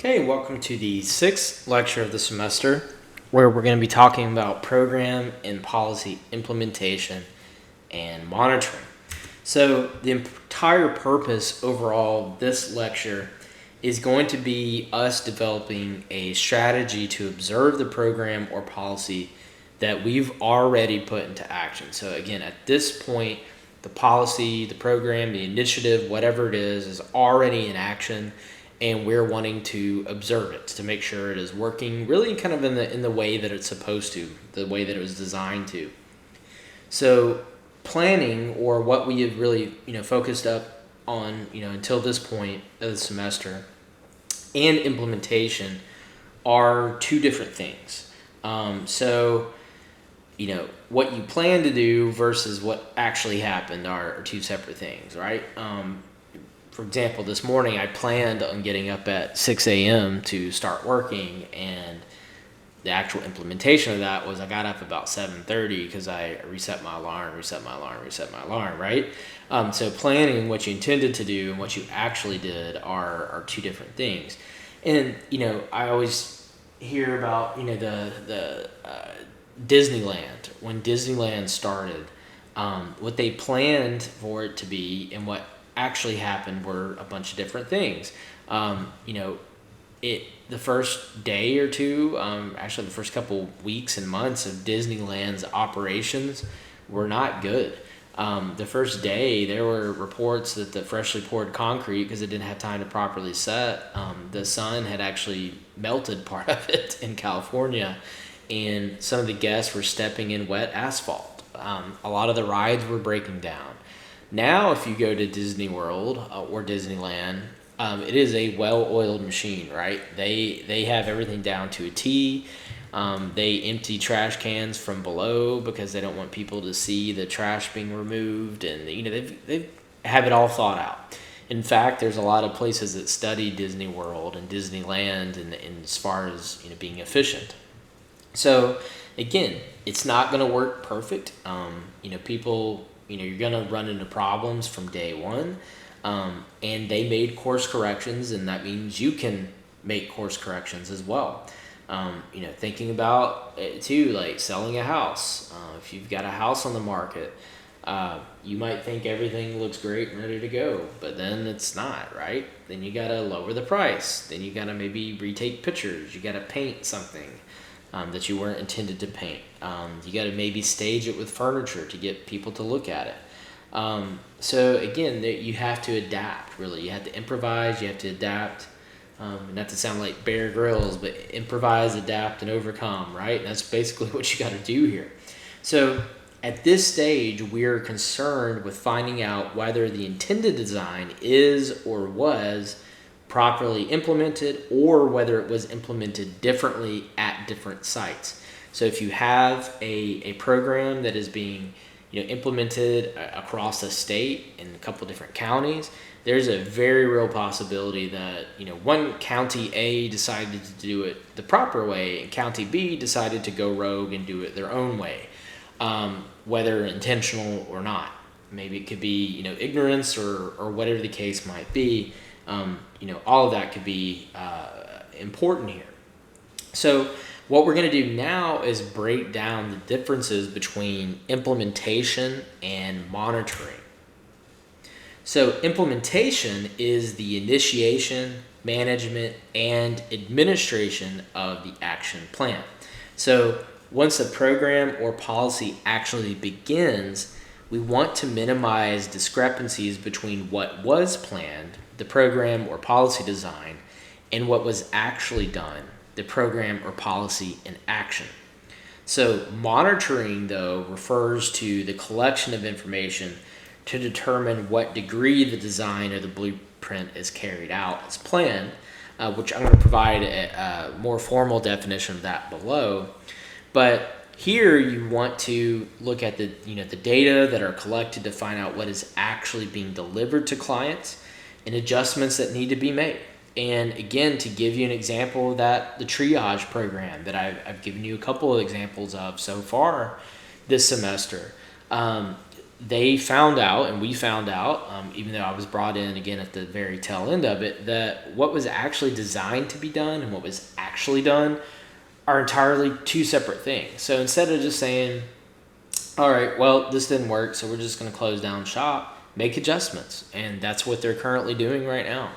Okay, welcome to the sixth lecture of the semester, where we're going to be talking about program and policy implementation and monitoring. So the entire purpose overall of this lecture is going to be us developing a strategy to observe the program or policy that we've already put into action. So again, at this point, the policy, the program, the initiative, whatever it is already in action, and we're wanting to observe it to make sure it is working really kind of in the way that it's supposed to, the way that it was designed to. So planning, or what we have really focused up on until this point of the semester, and implementation are two different things. What you plan to do versus what actually happened are two separate things, right? For example, this morning I planned on getting up at 6 a.m. to start working, and the actual implementation of that was I got up about 7:30 because I reset my alarm, right? So planning what you intended to do and what you actually did are two different things. And, I always hear about, the Disneyland. When Disneyland started, what they planned for it to be and what actually happened were a bunch of different things. The first day or two, actually the first couple weeks and months of Disneyland's operations were not good. The first day, there were reports that the freshly poured concrete, because it didn't have time to properly set, the sun had actually melted part of it in California, and some of the guests were stepping in wet asphalt. A lot of the rides were breaking down. Now, if you go to Disney World or Disneyland, it is a well-oiled machine, right? They have everything down to a T. They empty trash cans from below because they don't want people to see the trash being removed, and they have it all thought out. In fact, there's a lot of places that study Disney World and Disneyland and as far as being efficient. So again, it's not going to work perfect. People. You're going to run into problems from day one, and they made course corrections, and that means you can make course corrections as well. Thinking about it too, like selling a house. If you've got a house on the market, you might think everything looks great and ready to go, but then it's not, right? Then you got to lower the price. Then you got to maybe retake pictures. You got to paint something that you weren't intended to paint. You got to maybe stage it with furniture to get people to look at it. So again, you have to adapt, really. You have to improvise, you have to adapt. Not to sound like Bear Grylls, but improvise, adapt, and overcome, right? And that's basically what you got to do here. So at this stage, we're concerned with finding out whether the intended design is or was properly implemented, or whether it was implemented differently at different sites. So if you have a program that is being implemented across a state in a couple different counties, there's a very real possibility that one county A decided to do it the proper way and county B decided to go rogue and do it their own way, whether intentional or not. Maybe it could be ignorance or whatever the case might be. All of that could be important here. So what we're going to do now is break down the differences between implementation and monitoring. So implementation is the initiation, management, and administration of the action plan. So once a program or policy actually begins, we want to minimize discrepancies between what was planned, the program or policy design, and what was actually done, the program or policy in action. So monitoring, though, refers to the collection of information to determine what degree the design or the blueprint is carried out as planned, which I'm going to provide a more formal definition of that below. But here you want to look at the data that are collected to find out what is actually being delivered to clients and adjustments that need to be made. And again, to give you an example of that, the triage program that I've given you a couple of examples of so far this semester. they found out, and we found out, even though I was brought in again at the very tail end of it, that what was actually designed to be done and what was actually done are entirely two separate things. So instead of just saying, all right, well, this didn't work, so we're just going to close down shop, make adjustments. And that's what they're currently doing right now.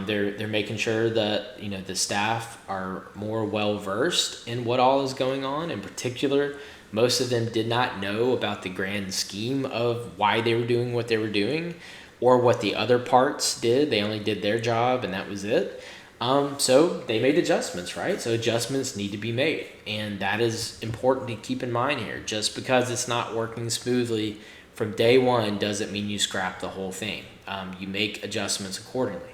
They're making sure that the staff are more well versed in what all is going on. In particular, most of them did not know about the grand scheme of why they were doing what they were doing, or what the other parts did. They only did their job, and that was it. So they made adjustments, right? So adjustments need to be made, and that is important to keep in mind here. Just because it's not working smoothly from day one doesn't mean you scrap the whole thing. You make adjustments accordingly.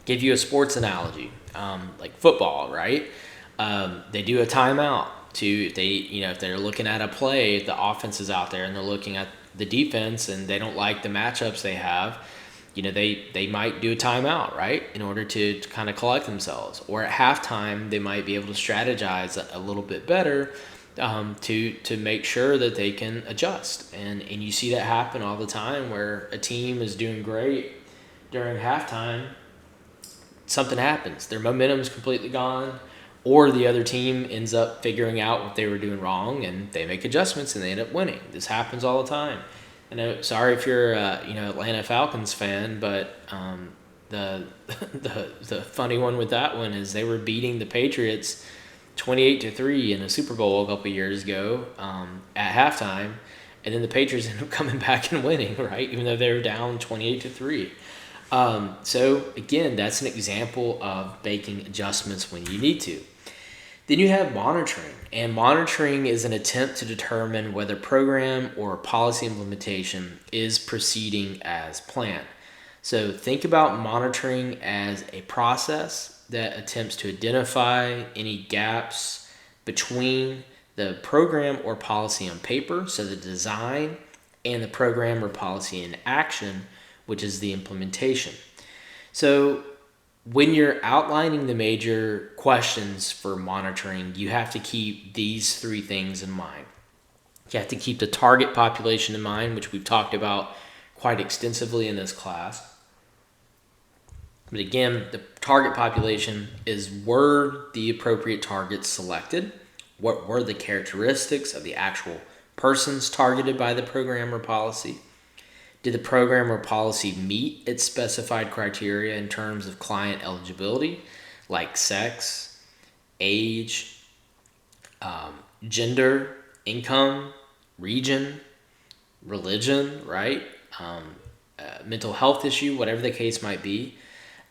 Give you a sports analogy, like football, right? They do a timeout if they're looking at a play, if the offense is out there and they're looking at the defense and they don't like the matchups they have, they might do a timeout, right, in order to kind of collect themselves. Or at halftime, they might be able to strategize a little bit better to make sure that they can adjust. And you see that happen all the time, where a team is doing great during halftime, something happens. Their momentum's completely gone, or the other team ends up figuring out what they were doing wrong, and they make adjustments, and they end up winning. This happens all the time. I know, sorry if you're Atlanta Falcons fan, but the funny one with that one is they were beating the Patriots 28-3 in a Super Bowl a couple years ago at halftime, and then the Patriots ended up coming back and winning, right, even though they were down 28-3. So again, that's an example of making adjustments when you need to. Then you have monitoring, and monitoring is an attempt to determine whether program or policy implementation is proceeding as planned. So think about monitoring as a process that attempts to identify any gaps between the program or policy on paper, so the design, and the program or policy in action, which is the implementation. So when you're outlining the major questions for monitoring, you have to keep these three things in mind. You have to keep the target population in mind, which we've talked about quite extensively in this class. But again, the target population is, were the appropriate targets selected? What were the characteristics of the actual persons targeted by the program or policy? Did the program or policy meet its specified criteria in terms of client eligibility, like sex, age, gender, income, region, religion, right? Mental health issue, whatever the case might be,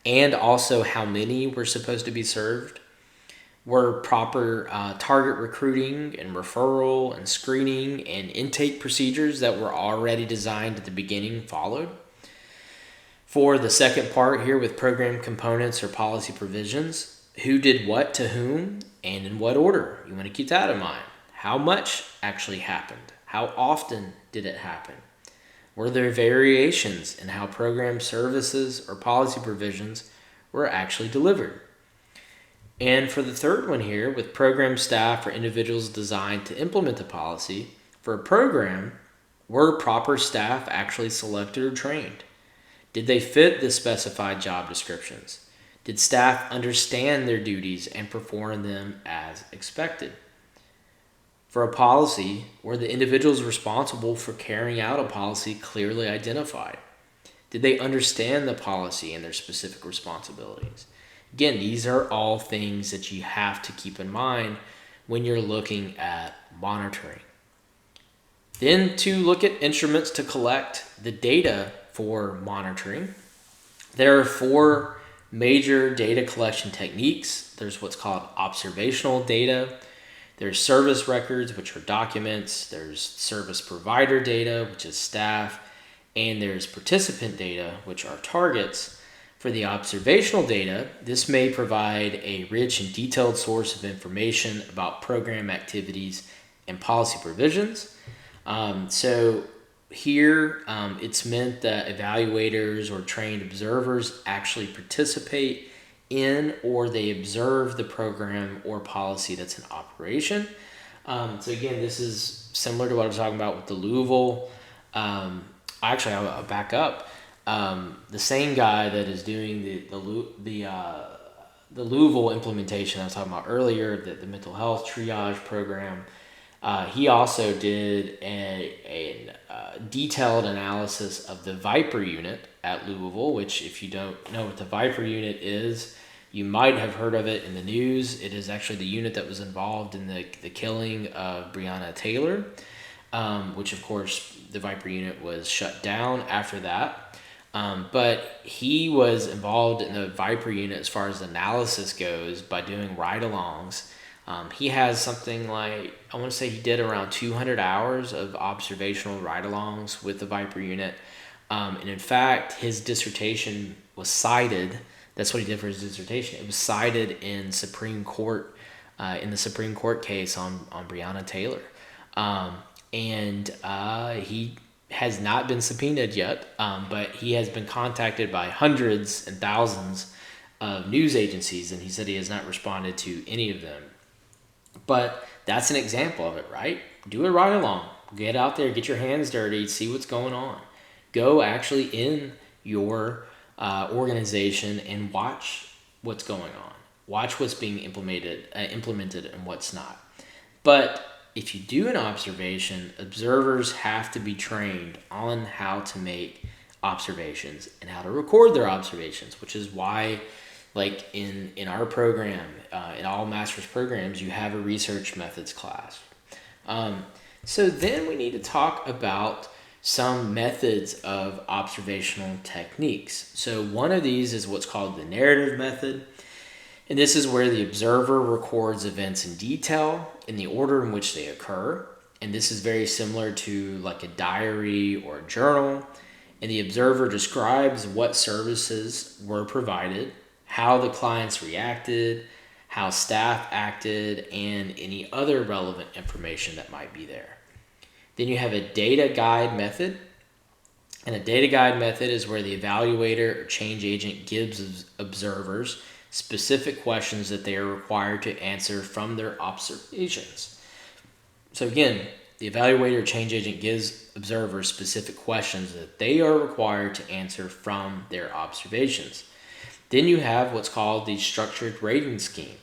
and also how many were supposed to be served? Were proper target recruiting and referral and screening and intake procedures that were already designed at the beginning followed? For the second part here with program components or policy provisions, who did what to whom and in what order? You want to keep that in mind. How much actually happened? How often did it happen? Were there variations in how program services or policy provisions were actually delivered? And for the third one here, with program staff or individuals designed to implement the policy, for a program, were proper staff actually selected or trained? Did they fit the specified job descriptions? Did staff understand their duties and perform them as expected? For a policy, were the individuals responsible for carrying out a policy clearly identified? Did they understand the policy and their specific responsibilities? Again, these are all things that you have to keep in mind when you're looking at monitoring. Then to look at instruments to collect the data for monitoring. There are 4 major data collection techniques. There's what's called observational data. There's service records, which are documents. There's service provider data, which is staff. And there's participant data, which are targets. For the observational data, this may provide a rich and detailed source of information about program activities and policy provisions. So here, it's meant that evaluators or trained observers actually participate in or they observe the program or policy that's in operation. So again, this is similar to what I was talking about with the Louisville. Actually, I'll back up. The same guy that is doing the Louisville implementation I was talking about earlier, the mental health triage program, he also did a detailed analysis of the Viper unit at Louisville, which, if you don't know what the Viper unit is, you might have heard of it in the news. It is actually the unit that was involved in the killing of Breonna Taylor, which, of course, the Viper unit was shut down after that. But he was involved in the Viper unit as far as analysis goes by doing ride-alongs. He has something like, I want to say he did around 200 hours of observational ride-alongs with the Viper unit. And in fact, his dissertation was cited. That's what he did for his dissertation. It was cited in Supreme Court, in the Supreme Court case on Breonna Taylor. And he has not been subpoenaed yet, but he has been contacted by hundreds and thousands of news agencies, and he said he has not responded to any of them. But that's an example of it, right? Do a ride along. Get out there, get your hands dirty, see what's going on. Go actually in your organization and watch what's going on. Watch what's being implemented and what's not. But if you do an observation, observers have to be trained on how to make observations and how to record their observations, which is why, like in our program, in all master's programs, you have a research methods class. So then we need to talk about some methods of observational techniques. So one of these is what's called the narrative method. And this is where the observer records events in detail in the order in which they occur. And this is very similar to like a diary or a journal. And the observer describes what services were provided, how the clients reacted, how staff acted, and any other relevant information that might be there. Then you have a data guide method. And a data guide method is where the evaluator or change agent gives observers specific questions that they are required to answer from their observations. So again, the evaluator or change agent gives observers specific questions that they are required to answer from their observations. Then you have what's called the structured rating scheme.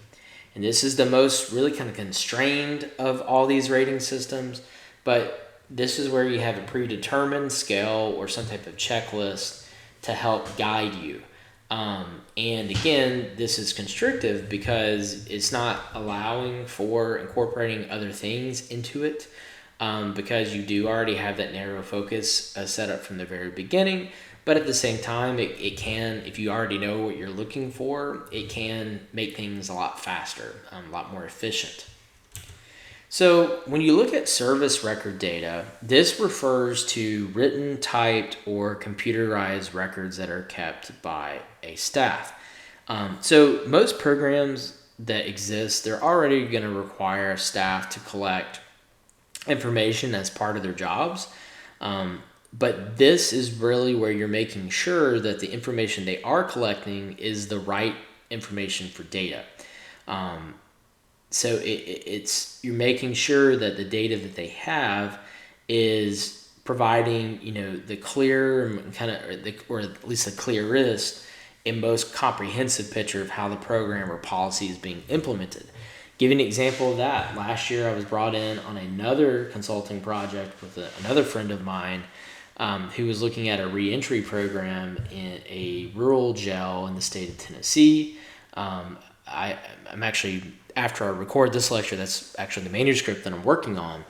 And this is the most really kind of constrained of all these rating systems, but this is where you have a predetermined scale or some type of checklist to help guide you. And again, this is constrictive because it's not allowing for incorporating other things into it, because you do already have that narrow focus set up from the very beginning. But at the same time, it can, if you already know what you're looking for, it can make things a lot faster, a lot more efficient. So when you look at service record data, this refers to written, typed, or computerized records that are kept by a staff. So most programs that exist, they're already going to require a staff to collect information as part of their jobs. But this is really where you're making sure that the information they are collecting is the right information for data. So it's you're making sure that the data that they have is providing, the clear kind of, or at least the clearest and most comprehensive picture of how the program or policy is being implemented. Give you an example of that. Last year, I was brought in on another consulting project with another friend of mine who was looking at a reentry program in a rural jail in the state of Tennessee. I'm actually, after I record this lecture, that's actually the manuscript that I'm working on.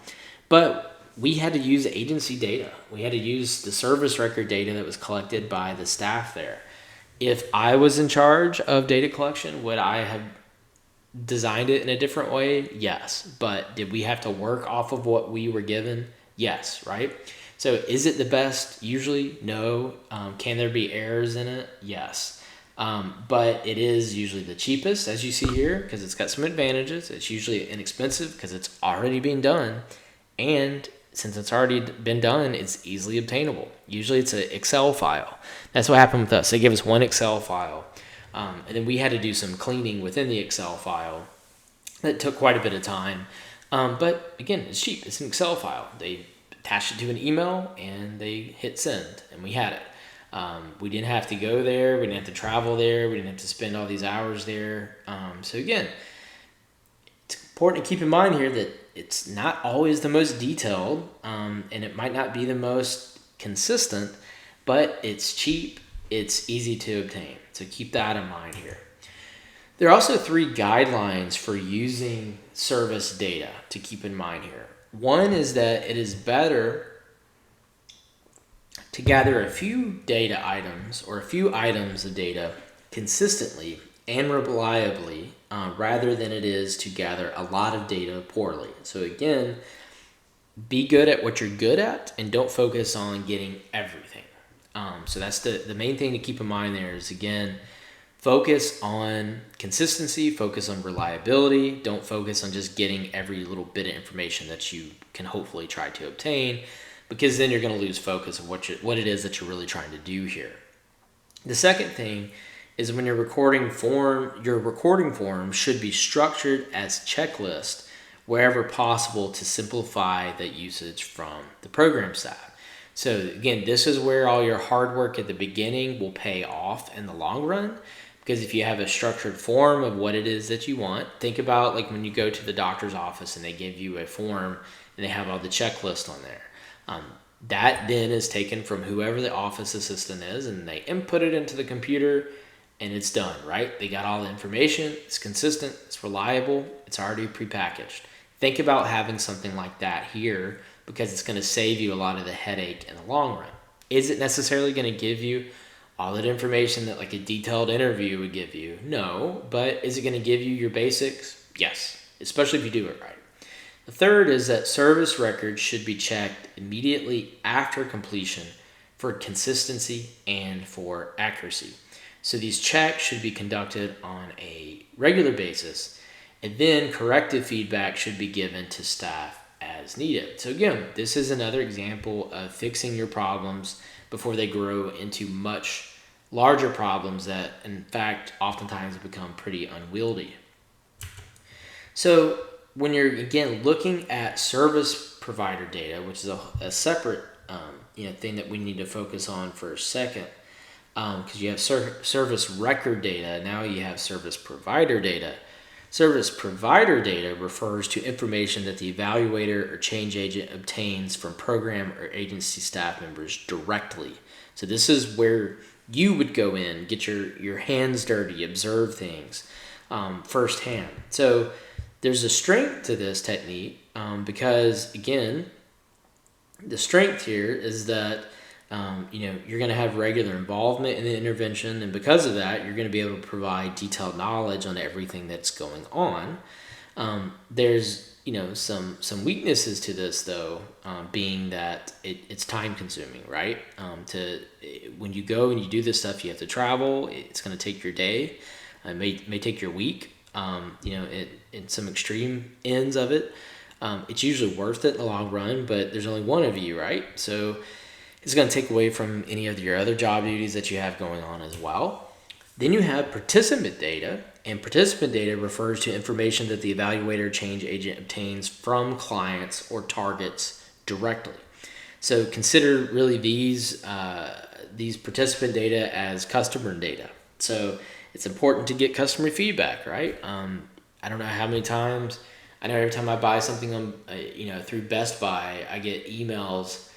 But we had to use agency data. We had to use the service record data that was collected by the staff there. If I was in charge of data collection, would I have designed it in a different way? Yes. But did we have to work off of what we were given? Yes, right? So is it the best? Usually, no. Can there be errors in it? Yes. But it is usually the cheapest, as you see here, because it's got some advantages. It's usually inexpensive because it's already being done. And since it's already been done, it's easily obtainable. Usually it's an Excel file. That's what happened with us. They gave us one Excel file. And then we had to do some cleaning within the Excel file. That took quite a bit of time. But again, it's cheap. It's an Excel file. They attach it to an email and they hit send, and we had it. We didn't have to go there. We didn't have to travel there. We didn't have to spend all these hours there. So again, it's important to keep in mind here that it's not always the most detailed, and it might not be the most consistent, but it's cheap. It's easy to obtain. So keep that in mind here. There are also 3 guidelines for using service data to keep in mind here. One is that it is better to gather a few data items or a few items of data consistently and reliably rather than it is to gather a lot of data poorly. So again, be good at what you're good at and don't focus on getting everything. So that's the main thing to keep in mind there is, again, focus on consistency, focus on reliability. Don't focus on just getting every little bit of information that you can hopefully try to obtain, because then you're going to lose focus of what it is that you're really trying to do here. The second thing is when your recording form should be structured as checklist wherever possible to simplify the usage from the program side. So again, this is where all your hard work at the beginning will pay off in the long run. Because if you have a structured form of what it is that you want, think about like when you go to the doctor's office and they give you a form and they have all the checklist on there. That then is taken from whoever the office assistant is and they input it into the computer and it's done, right? They got all the information, it's consistent, it's reliable, it's already prepackaged. Think about having something like that here because it's going to save you a lot of the headache in the long run. Is it necessarily going to give you all that information that like a detailed interview would give you? No, but is it going to give you your basics? Yes, especially if you do it right. The third is that service records should be checked immediately after completion for consistency and for accuracy. So these checks should be conducted on a regular basis, and then corrective feedback should be given to staff as needed. So again, this is another example of fixing your problems before they grow into much larger problems that, in fact, oftentimes become pretty unwieldy. So when you're, again, looking at service provider data, which is a separate thing that we need to focus on for a second, because you have service record data, now you have service provider data. Service provider data refers to information that the evaluator or change agent obtains from program or agency staff members directly. So this is where you would go in, get your hands dirty, observe things firsthand. So there's a strength to this technique because, again, the strength here is that you're going to have regular involvement in the intervention, and because of that, you're going to be able to provide detailed knowledge on everything that's going on. There's some weaknesses to this though, being that it's time consuming, right? When you go and you do this stuff, you have to travel. It's going to take your day. It may take your week. In some extreme ends of it, it's usually worth it in the long run. But there's only one of you, right? So it's going to take away from any of your other job duties that you have going on as well. Then you have participant data, and participant data refers to information that the evaluator change agent obtains from clients or targets directly. So consider really these participant data as customer data. So it's important to get customer feedback, right? I don't know how many times, I know every time I buy something on, through Best Buy, I get emails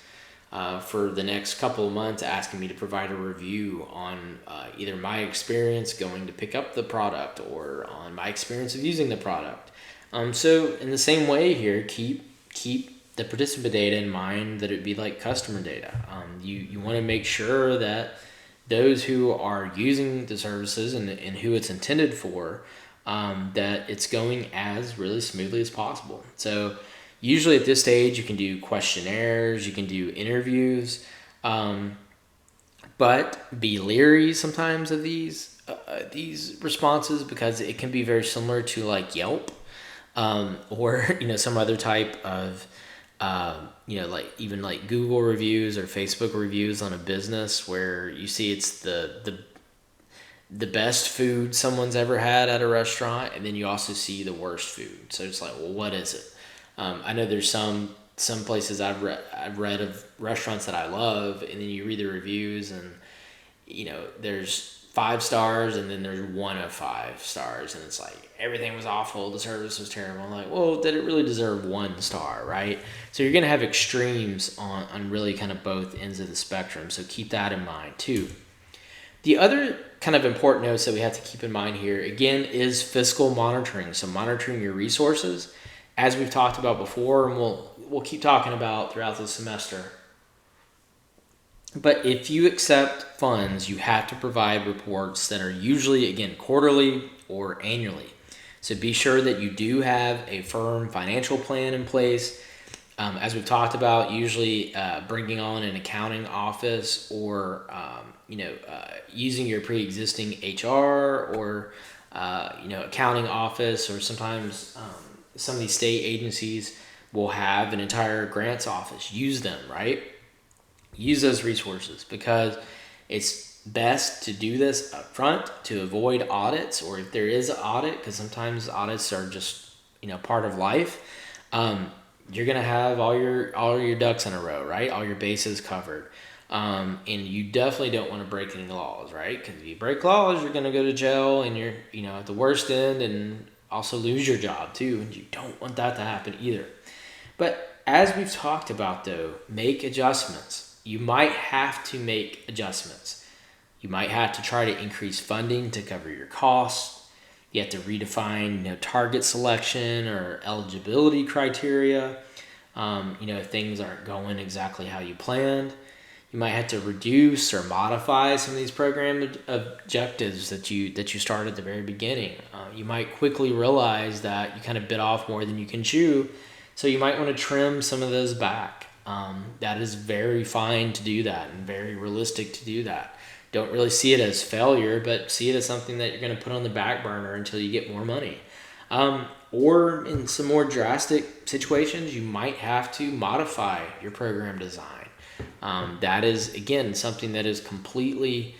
for the next couple of months asking me to provide a review on either my experience going to pick up the product or on my experience of using the product. So in the same way here, keep the participant data in mind that it'd be like customer data. You want to make sure that those who are using the services and who it's intended for, that it's going as really smoothly as possible. So usually at this stage, you can do questionnaires, you can do interviews, but be leery sometimes of these responses because it can be very similar to like Yelp or some other type of like even like Google reviews or Facebook reviews on a business where you see it's the best food someone's ever had at a restaurant, and then you also see the worst food. So it's like, well, what is it? I know there's some places I've read of restaurants that I love, and then you read the reviews, and there's 5 stars, and then there's 1 of 5 stars, and it's like everything was awful, the service was terrible. I'm like, well, did it really deserve 1 star, right? So you're gonna have extremes on really kind of both ends of the spectrum. So keep that in mind too. The other kind of important notes that we have to keep in mind here, again, is fiscal monitoring. So monitoring your resources, as we've talked about before, and we'll keep talking about throughout the semester. But if you accept funds, you have to provide reports that are usually, again, quarterly or annually. So be sure that you do have a firm financial plan in place. As we've talked about, usually bringing on an accounting office, or using your pre-existing HR or accounting office, or sometimes some of these state agencies will have an entire grants office. Use them, right? Use those resources, because it's best to do this up front to avoid audits, or if there is an audit, because sometimes audits are just part of life. You're gonna have all your ducks in a row, right? All your bases covered, and you definitely don't want to break any laws, right? Because if you break laws, you're gonna go to jail, and you're at the worst end, and also lose your job too, and you don't want that to happen either. But as we've talked about, though, make adjustments. You might have to make adjustments. You might have to try to increase funding to cover your costs. You have to redefine, target selection or eligibility criteria. If things aren't going exactly how you planned. You might have to reduce or modify some of these program objectives that you started at the very beginning. You might quickly realize that you kind of bit off more than you can chew, so you might want to trim some of those back. That is very fine to do that, and very realistic to do that. Don't really see it as failure, but see it as something that you're going to put on the back burner until you get more money. Or in some more drastic situations, you might have to modify your program design. That is, again, something that is completely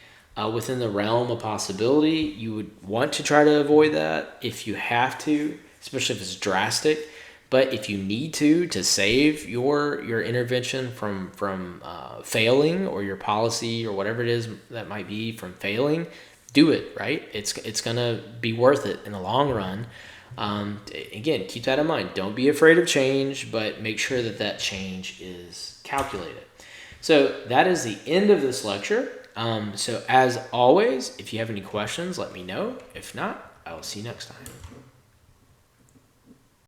within the realm of possibility. You would want to try to avoid that if you have to, especially if it's drastic. But if you need to save your intervention from failing, or your policy or whatever it is that might be from failing, do it, right? It's gonna be worth it in the long run. Again, keep that in mind. Don't be afraid of change, but make sure that change is calculated. So that is the end of this lecture. So as always, if you have any questions, let me know. If not, I will see you next time.